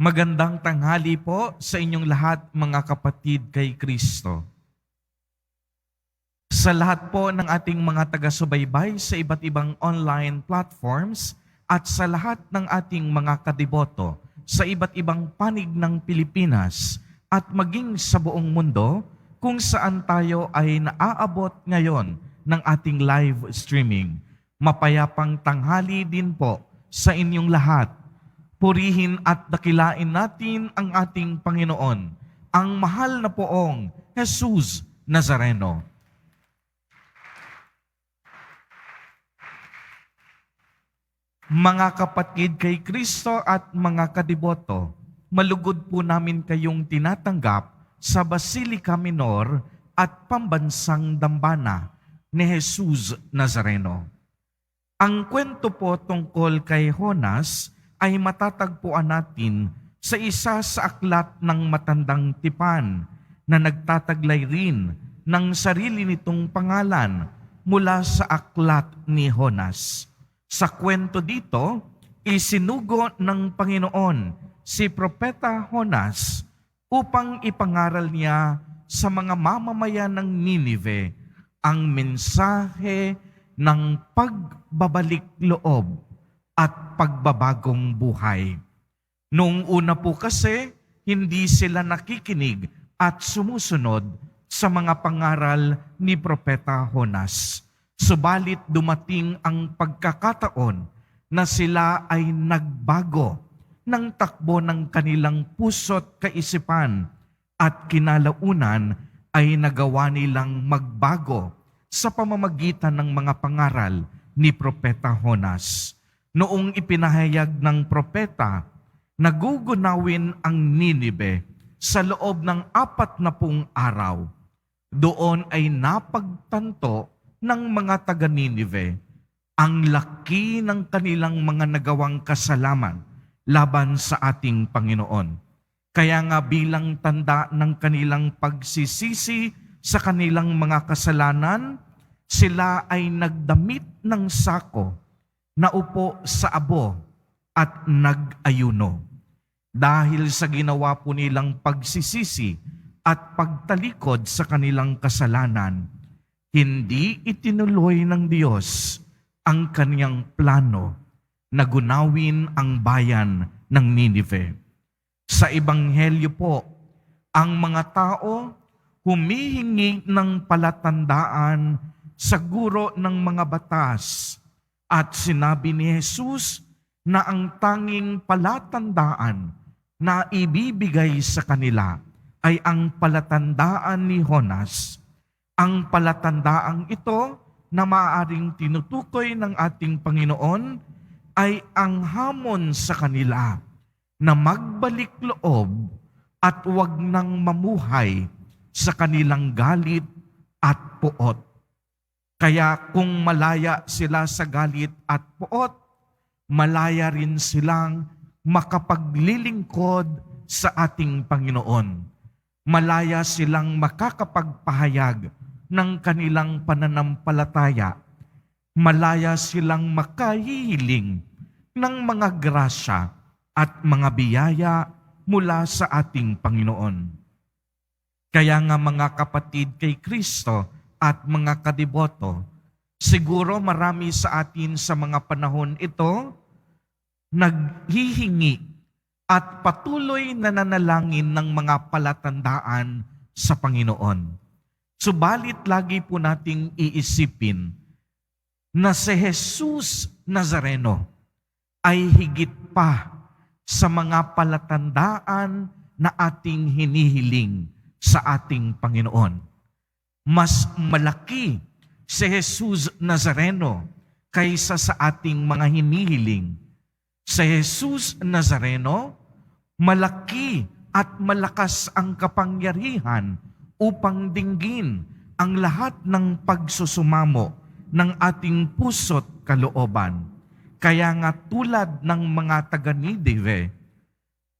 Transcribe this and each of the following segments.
Magandang tanghali po sa inyong lahat mga kapatid kay Kristo. Sa lahat po ng ating mga taga-subaybay sa iba't ibang online platforms at sa lahat ng ating mga kadiboto sa iba't ibang panig ng Pilipinas at maging sa buong mundo kung saan tayo ay naaabot ngayon ng ating live streaming. Mapayapang tanghali din po sa inyong lahat. Purihin at dakilain natin ang ating Panginoon, ang mahal na poong Jesus Nazareno. Mga kapatid kay Kristo at mga kadiboto, malugod po namin kayong tinatanggap sa Basilica Minor at Pambansang Dambana ni Jesus Nazareno. Ang kwento po tungkol kay Jonas ay matatagpuan natin sa isa sa aklat ng matandang tipan na nagtataglay rin ng sarili nitong pangalan mula sa aklat ni Jonas. Sa kwento dito, isinugo ng Panginoon si Propeta Jonas upang ipangaral niya sa mga mamamayan ng Ninive ang mensahe ng pagbabalik loob at pagbabagong buhay. Noong una po kasi, hindi sila nakikinig at sumusunod sa mga pangaral ni Propeta Jonas. Subalit dumating ang pagkakataon na sila ay nagbago ng takbo ng kanilang puso't kaisipan at kinalaunan ay nagawa nilang magbago sa pamamagitan ng mga pangaral ni Propeta Jonas. Noong ipinahayag ng propeta, nagugunawin ang Ninive sa loob ng 40 araw. Doon ay napagtanto ng mga taga-Ninive ang laki ng kanilang mga nagawang kasalanan laban sa ating Panginoon. Kaya nga bilang tanda ng kanilang pagsisisi sa kanilang mga kasalanan, sila ay nagdamit ng sako, naupo sa abo at nag-ayuno. Dahil sa ginawa po nilang pagsisisi at pagtalikod sa kanilang kasalanan, hindi itinuloy ng Diyos ang kaniyang plano na gunawin ang bayan ng Ninive. Sa Ebanghelyo po, ang mga tao humihingi ng palatandaan sa guro ng mga batas. At sinabi ni Jesus na ang tanging palatandaan na ibibigay sa kanila ay ang palatandaan ni Jonas. Ang palatandaang ito na maaaring tinutukoy ng ating Panginoon ay ang hamon sa kanila na magbalik loob at huwag nang mamuhay sa kanilang galit at puot. Kaya kung malaya sila sa galit at puot, malaya rin silang makapaglilingkod sa ating Panginoon. Malaya silang makakapagpahayag ng kanilang pananampalataya. Malaya silang makahihiling ng mga grasya at mga biyaya mula sa ating Panginoon. Kaya nga mga kapatid kay Kristo at mga kadiboto, siguro marami sa atin sa mga panahon ito naghihingi at patuloy na nanalangin ng mga palatandaan sa Panginoon. Subalit lagi po nating iisipin na si Jesus Nazareno ay higit pa sa mga palatandaan na ating hinihiling sa ating Panginoon. Mas malaki si Jesus Nazareno kaysa sa ating mga hinihiling. Si Jesus Nazareno, malaki at malakas ang kapangyarihan upang dinggin ang lahat ng pagsusumamo ng ating puso't kalooban. Kaya nga tulad ng mga taga-Ninive,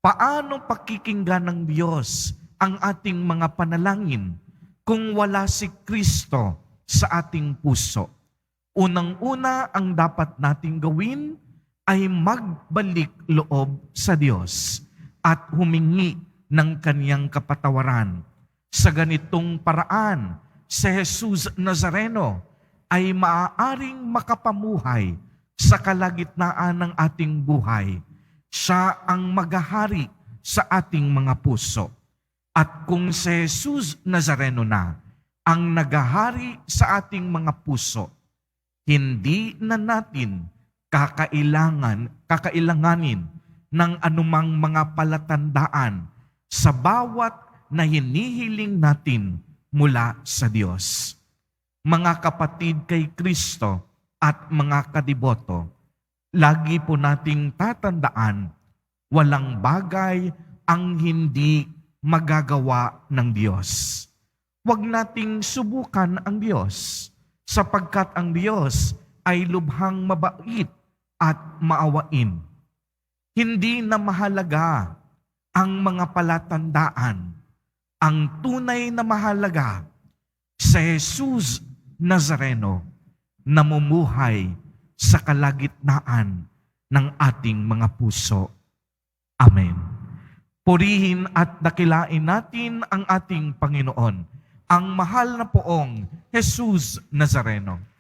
paano pakikinggan ng Diyos ang ating mga panalangin kung wala si Kristo sa ating puso? Unang-una ang dapat nating gawin ay magbalik loob sa Diyos. at humingi ng kaniyang kapatawaran. Sa ganitong paraan, si Jesus Nazareno ay maaaring makapamuhay sa kalagitnaan ng ating buhay. Siya ang maghahari sa ating mga puso. At kung si Jesus Nazareno na ang naghahari sa ating mga puso, hindi na natin kakailanganin ng anumang mga palatandaan sa bawat na hinihiling natin mula sa Diyos. Mga kapatid kay Kristo at mga kadiboto, lagi po nating tatandaan, walang bagay ang hindi magagawa ng Diyos. Huwag nating subukan ang Diyos, sapagkat ang Diyos ay lubhang mabait at maawain. Hindi na mahalaga ang mga palatandaan. Ang tunay na mahalaga, si Jesus Nazareno, namumuhay sa kalagitnaan ng ating mga puso. Amen. Purihin at dakilain natin ang ating Panginoon, ang mahal na poong Jesus Nazareno.